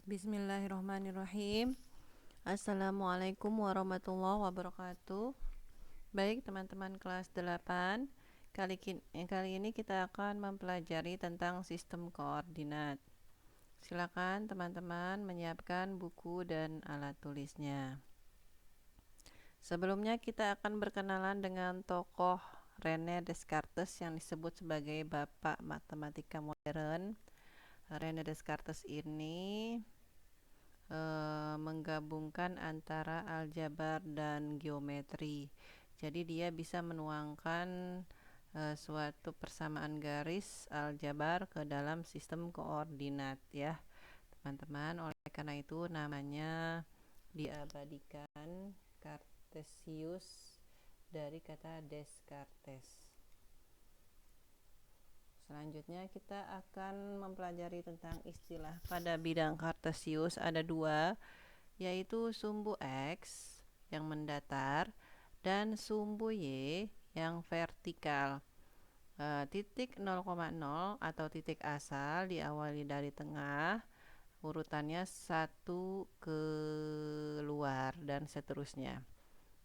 Bismillahirrahmanirrahim. Assalamualaikum warahmatullahi wabarakatuh. Baik teman-teman kelas 8, kali ini kita akan mempelajari tentang sistem koordinat. Silakan teman-teman menyiapkan buku dan alat tulisnya. Sebelumnya kita akan berkenalan dengan tokoh René Descartes yang disebut sebagai Bapak Matematika Modern. René Descartes ini menggabungkan antara aljabar dan geometri. Jadi dia bisa menuangkan suatu persamaan garis aljabar ke dalam sistem koordinat ya, teman-teman. Oleh karena itu namanya diabadikan Cartesius dari kata Descartes. Selanjutnya kita akan mempelajari tentang istilah pada bidang Cartesius. Ada dua, yaitu sumbu X yang mendatar dan sumbu Y yang vertikal. Titik 0,0 atau titik asal diawali dari tengah, urutannya 1 ke luar dan seterusnya,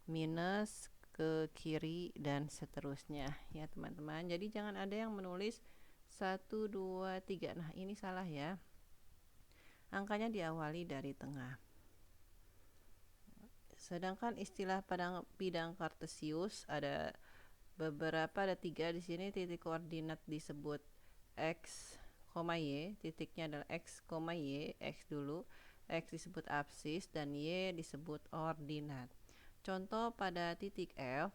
minus ke kiri dan seterusnya ya teman-teman. Jadi jangan ada yang menulis 1, 2, 3. Nah ini salah ya, angkanya diawali dari tengah. Sedangkan istilah pada bidang Cartesius ada beberapa, ada 3 di sini. Titik koordinat disebut x, y, titiknya adalah x, y, x dulu, x disebut absis dan y disebut ordinat. Contoh pada titik F,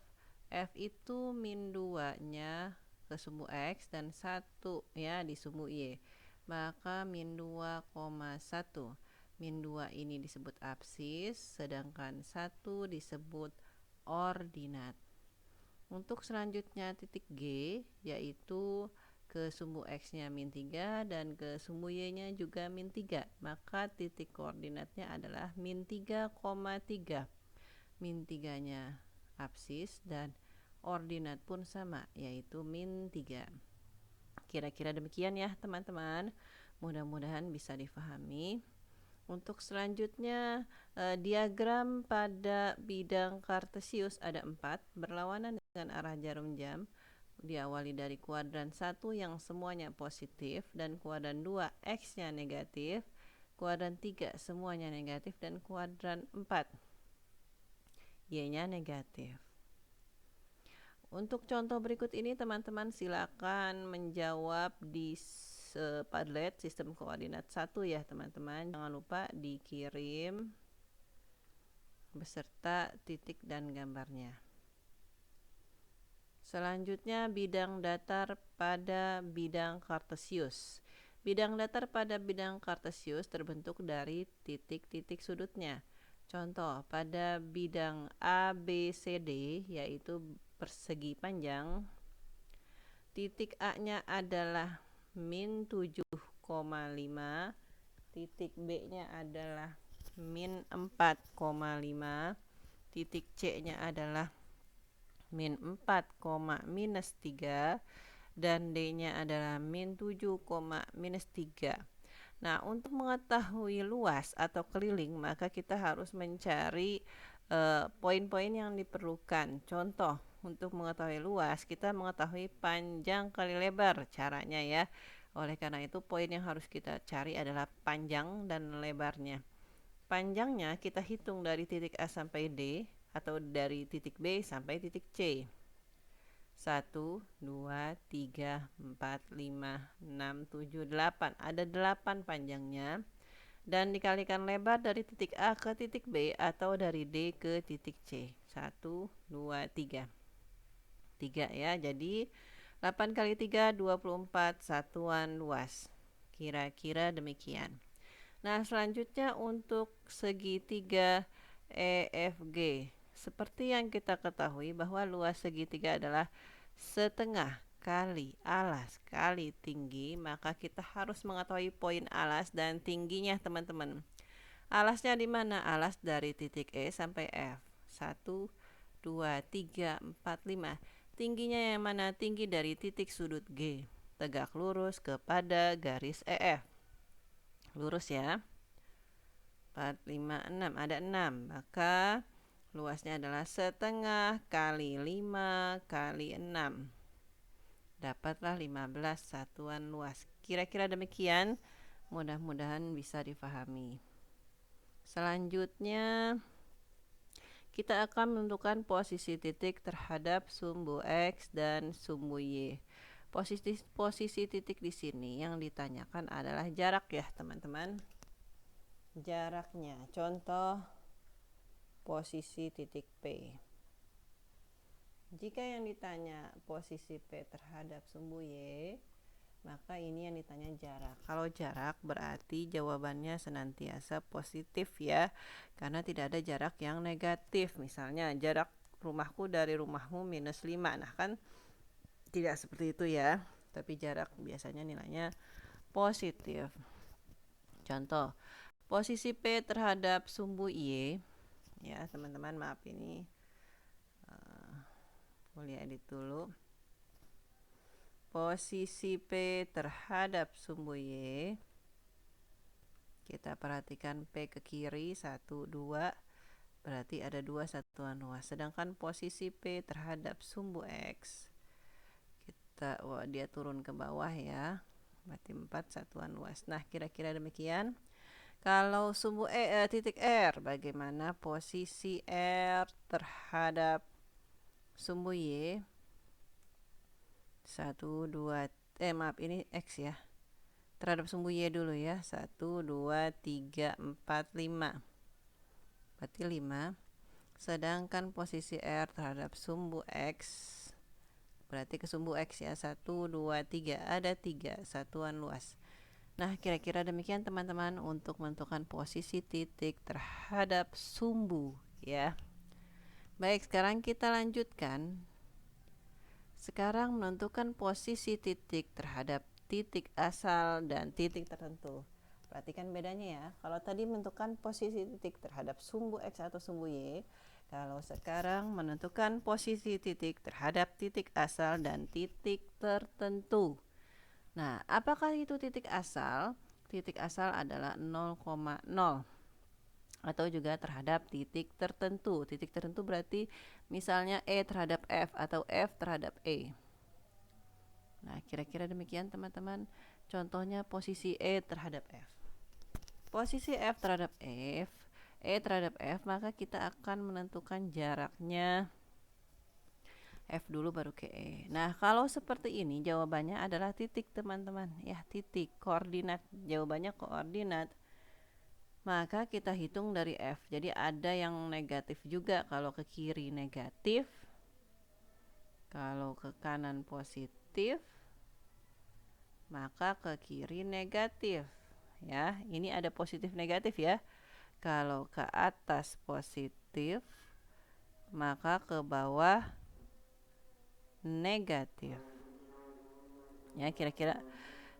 F itu min 2-nya ke sumbu X dan 1 ya di sumbu Y. Maka min 2,1. Min 2 ini disebut absis, sedangkan 1 disebut ordinat. Untuk selanjutnya titik G, yaitu ke sumbu X-nya min 3 dan ke sumbu Y-nya juga min 3. Maka titik koordinatnya adalah min 3,3. Min 3-nya absis dan ordinat pun sama, yaitu min 3. Kira-kira demikian ya teman-teman, mudah-mudahan bisa difahami. Untuk selanjutnya diagram pada bidang Cartesius ada 4, berlawanan dengan arah jarum jam. Diawali dari kuadran 1 yang semuanya positif dan kuadran 2 X-nya negatif, kuadran 3 semuanya negatif, dan kuadran 4 Y-nya negatif. Untuk contoh berikut ini teman-teman silakan menjawab di Padlet sistem koordinat 1 ya teman-teman. Jangan lupa dikirim beserta titik dan gambarnya. Selanjutnya bidang datar pada bidang Cartesius. Bidang datar pada bidang Cartesius terbentuk dari titik-titik sudutnya. Contoh pada bidang ABCD yaitu persegi panjang, titik A-nya adalah min 7,5, titik B-nya adalah min 4,5, titik C-nya adalah min 4, minus 3, dan D-nya adalah min 7, minus 3. Nah, untuk mengetahui luas atau keliling, maka kita harus mencari poin-poin yang diperlukan. Contoh, untuk mengetahui luas, kita mengetahui panjang kali lebar caranya ya. Oleh karena itu, poin yang harus kita cari adalah panjang dan lebarnya. Panjangnya kita hitung dari titik A sampai D atau dari titik B sampai titik C. 1, 2, 3, 4, 5, 6, 7, 8. Ada 8 panjangnya. Dan dikalikan lebar dari titik A ke titik B atau dari D ke titik C. 1, 2, 3. 3 ya. Jadi 8 kali 3, 24 satuan luas. Kira-kira demikian. Nah, selanjutnya untuk segitiga EFG. Seperti yang kita ketahui bahwa luas segitiga adalah setengah kali alas kali tinggi, maka kita harus mengetahui poin alas dan tingginya teman-teman. Alasnya di mana? Alas dari titik E sampai F. 1, 2, 3, 4, 5. Tingginya yang mana? Tinggi dari titik sudut G. Tegak lurus kepada garis EF. Lurus ya. 4, 5, 6. Ada 6. Maka luasnya adalah setengah kali 5 kali 6. Dapatlah 15 satuan luas. Kira-kira demikian. Mudah-mudahan bisa difahami. Selanjutnya kita akan menentukan posisi titik terhadap sumbu X dan sumbu Y. Posisi titik di sini yang ditanyakan adalah jarak ya, teman-teman. Jaraknya. Contoh posisi titik P. Jika yang ditanya posisi P terhadap sumbu Y, maka ini yang ditanya jarak. Kalau jarak berarti jawabannya senantiasa positif ya, karena tidak ada jarak yang negatif. Misalnya jarak rumahku dari rumahmu minus 5. Nah kan tidak seperti itu ya, tapi jarak biasanya nilainya positif. Contoh posisi P terhadap sumbu Y ya teman-teman, maaf ini boleh edit dulu. Posisi P terhadap sumbu Y, kita perhatikan P ke kiri 1, 2, berarti ada 2 satuan luas. Sedangkan posisi P terhadap sumbu X, dia turun ke bawah ya, berarti 4 satuan luas. Nah kira-kira demikian. Kalau sumbu titik R, bagaimana posisi R terhadap sumbu Y? 1, 2, maaf ini X ya, terhadap sumbu Y dulu ya. 1, 2, 3, 4, 5, berarti 5. Sedangkan posisi R terhadap sumbu X, berarti ke sumbu X ya. 1, 2, 3, ada 3 satuan luas. Nah kira-kira demikian teman-teman untuk menentukan posisi titik terhadap sumbu ya. Baik, sekarang kita lanjutkan. Sekarang menentukan posisi titik terhadap titik asal dan titik tertentu. Perhatikan bedanya ya. Kalau tadi menentukan posisi titik terhadap sumbu X atau sumbu Y, kalau sekarang menentukan posisi titik terhadap titik asal dan titik tertentu. Nah, apakah itu titik asal? Titik asal adalah 0,0 atau juga terhadap titik tertentu. Titik tertentu berarti misalnya E terhadap F atau F terhadap E. Nah, kira-kira demikian teman-teman. Contohnya posisi E terhadap F. Posisi F terhadap F, E terhadap F, maka kita akan menentukan jaraknya F dulu baru ke E. Nah, kalau seperti ini jawabannya adalah titik teman-teman. Ya, titik, koordinat. Jawabannya koordinat. Maka kita hitung dari F. Jadi ada yang negatif juga. Kalau ke kiri negatif, kalau ke kanan positif, maka ke kiri negatif. Ya, ini ada positif negatif ya. Kalau ke atas positif, maka ke bawah negatif. Ya, kira-kira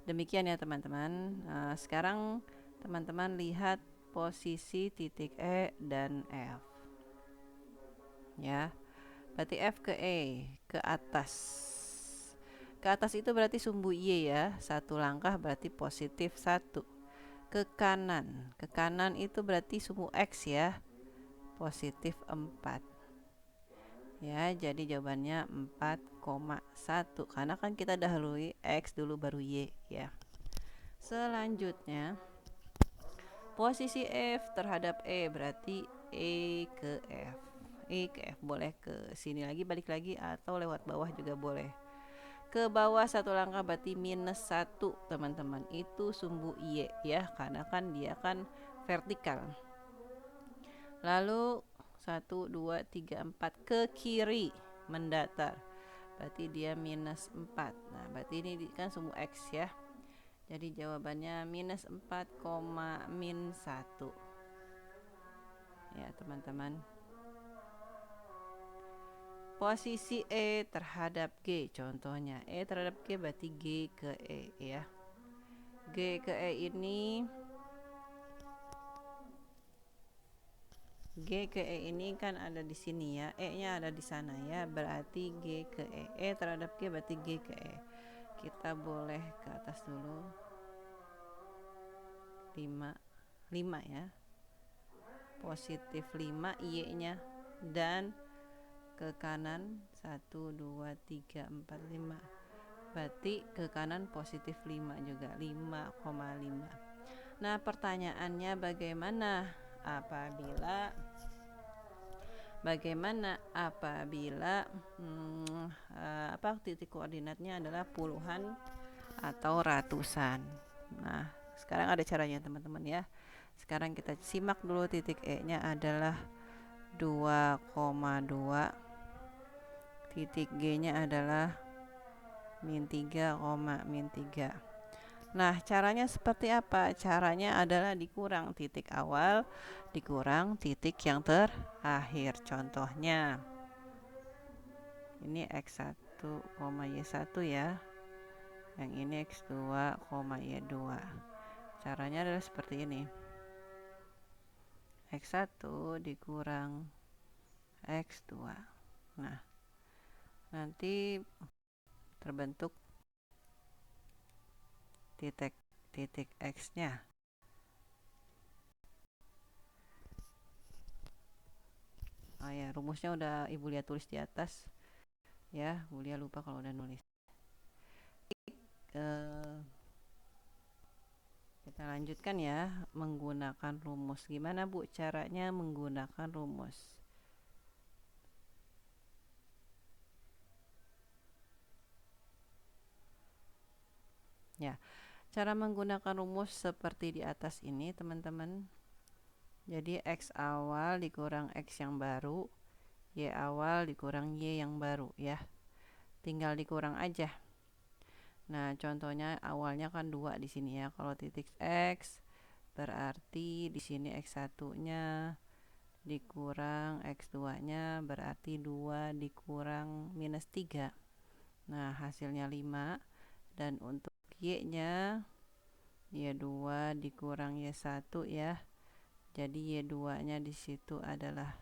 demikian ya teman-teman. Sekarang teman-teman lihat posisi titik E dan F. Ya, berarti F ke E, ke atas. Ke atas itu berarti sumbu Y ya. Satu langkah berarti positif 1. Ke kanan itu berarti sumbu X ya. Positif 4. Ya, jadi jawabannya 4,1. Karena kan kita dahului X dulu baru Y ya. Selanjutnya posisi F terhadap E, berarti E ke F. E ke F, boleh ke sini lagi, balik lagi, atau lewat bawah juga boleh. Ke bawah satu langkah berarti minus 1 teman-teman. Itu sumbu Y ya, karena kan dia kan vertikal. Lalu 1, 2, 3, 4 ke kiri mendatar, berarti dia minus 4. Nah berarti ini kan sumbu X ya. Jadi jawabannya minus 4, min 1 ya teman-teman. Posisi E terhadap G, contohnya E terhadap G berarti G ke E ya. G ke E ini, G ke E ini kan ada di sini ya, E nya ada di sana ya, berarti G ke E. E terhadap G berarti G ke E. Kita boleh ke atas dulu, 5 ya. positif 5 Y-nya, dan ke kanan 1, 2, 3, 4, 5. Berarti ke kanan positif 5 juga, 5,5. Nah, pertanyaannya apabila titik koordinatnya adalah puluhan atau ratusan. Nah, sekarang ada caranya teman-teman ya. Sekarang kita simak dulu. Titik E-nya adalah 2,2, titik G-nya adalah min 3, min 3. Nah, caranya seperti apa? Caranya adalah dikurang titik awal, dikurang titik yang terakhir. Contohnya, ini X1, Y1 ya. Yang ini X2, Y2. Caranya adalah seperti ini. X1 dikurang X2. Nah, nanti terbentuk titik X-nya. Oh ya, rumusnya udah Ibu Lia tulis di atas. Ya, Bu Lia lupa kalau udah nulis. Kita lanjutkan ya, menggunakan rumus. Gimana Bu caranya menggunakan rumus? Ya, cara menggunakan rumus seperti di atas ini teman-teman. Jadi X awal dikurang X yang baru, Y awal dikurang Y yang baru ya. Tinggal dikurang aja. Nah, contohnya awalnya kan 2 di sini ya. Kalau titik X berarti di sini X1-nya dikurang X2-nya berarti 2 dikurang minus 3. Nah, hasilnya 5. Dan untuk Y-nya Y2 dikurang Y1 ya. Jadi Y2-nya di situ adalah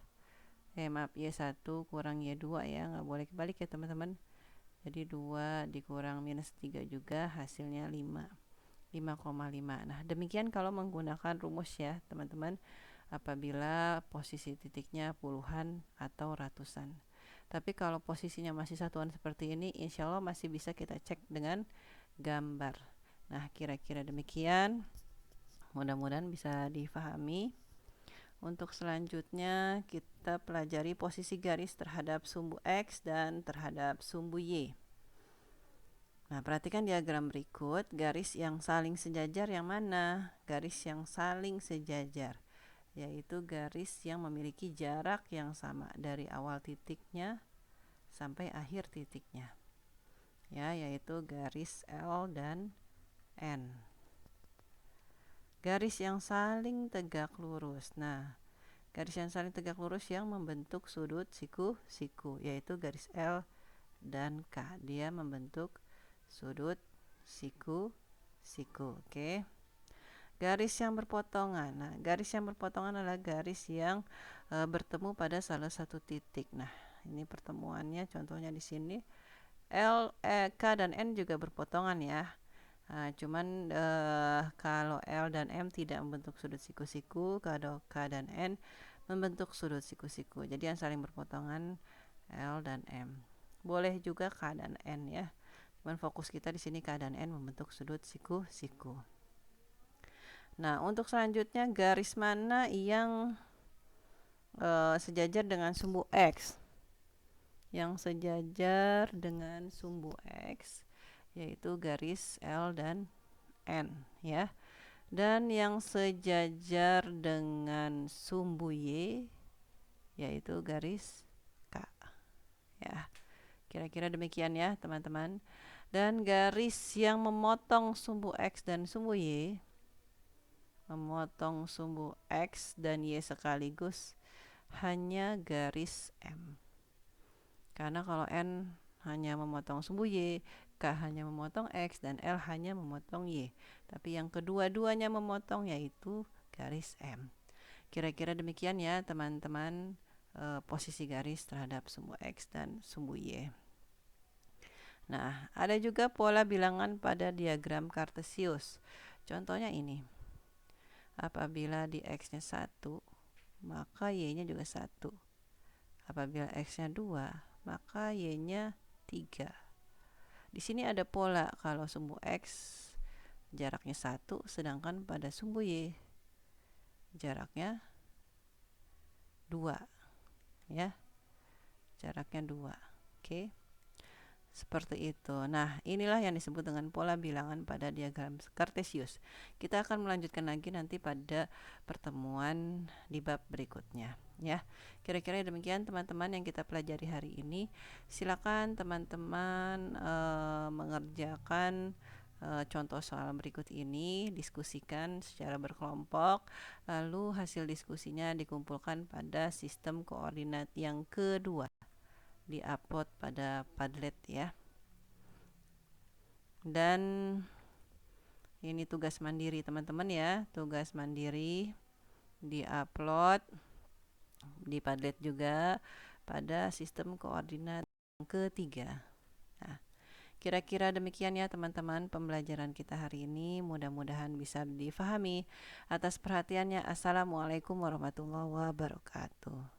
Y1 kurang Y2 ya. Nggak boleh kebalik ya teman-teman. Jadi 2 dikurang minus 3 juga, hasilnya 5,5. Nah, demikian kalau menggunakan rumus ya teman-teman, apabila posisi titiknya puluhan atau ratusan. Tapi kalau posisinya masih satuan seperti ini, insya Allah masih bisa kita cek dengan gambar. Nah, kira-kira demikian. Mudah-mudahan bisa difahami. Untuk selanjutnya kita pelajari posisi garis terhadap sumbu X dan terhadap sumbu Y. Nah, perhatikan diagram berikut. Garis yang saling sejajar yang mana? Garis yang saling sejajar, yaitu garis yang memiliki jarak yang sama dari awal titiknya sampai akhir titiknya. Ya, yaitu garis L dan N. Garis yang saling tegak lurus. Nah, garis yang saling tegak lurus yang membentuk sudut siku-siku, yaitu garis L dan K. Dia membentuk sudut siku-siku. Oke. Garis yang berpotongan. Nah, garis yang berpotongan adalah garis yang bertemu pada salah satu titik. Nah, ini pertemuannya contohnya di sini. K dan N juga berpotongan ya. Nah, cuman kalau L dan M tidak membentuk sudut siku-siku, kalau K dan N membentuk sudut siku-siku. Jadi yang saling berpotongan L dan M. Boleh juga K dan N ya. Cuman fokus kita di sini K dan N membentuk sudut siku-siku. Nah, untuk selanjutnya garis mana yang sejajar dengan sumbu X? Yang sejajar dengan sumbu X yaitu garis L dan N ya. Dan yang sejajar dengan sumbu Y yaitu garis K ya. Kira-kira demikian ya teman-teman. Dan garis yang memotong sumbu X dan sumbu Y, memotong sumbu X dan Y sekaligus, hanya garis M. Karena kalau N hanya memotong sumbu Y, K hanya memotong X, dan L hanya memotong Y. Tapi yang kedua-duanya memotong yaitu garis M. Kira-kira demikian ya teman-teman, posisi garis terhadap sumbu X dan sumbu Y. Nah, ada juga pola bilangan pada diagram Kartesius. Contohnya ini. Apabila di X-nya 1, maka Y-nya juga 1. Apabila X-nya 2, maka Y-nya 3. Di sini ada pola kalau sumbu X jaraknya 1, sedangkan pada sumbu Y jaraknya 2. Ya, jaraknya 2. Oke. Seperti itu. Nah, inilah yang disebut dengan pola bilangan pada diagram Kartesius. Kita akan melanjutkan lagi nanti pada pertemuan di bab berikutnya, ya. Kira-kira demikian teman-teman yang kita pelajari hari ini. Silakan teman-teman mengerjakan contoh soal berikut ini, diskusikan secara berkelompok, lalu hasil diskusinya dikumpulkan pada sistem koordinat yang kedua, di-upload pada Padlet ya. Dan ini tugas mandiri teman-teman ya, tugas mandiri di-upload di Padlet juga pada sistem koordinat yang ketiga. Nah, kira-kira demikian ya teman-teman pembelajaran kita hari ini, mudah-mudahan bisa difahami. Atas perhatiannya, Assalamualaikum warahmatullahi wabarakatuh.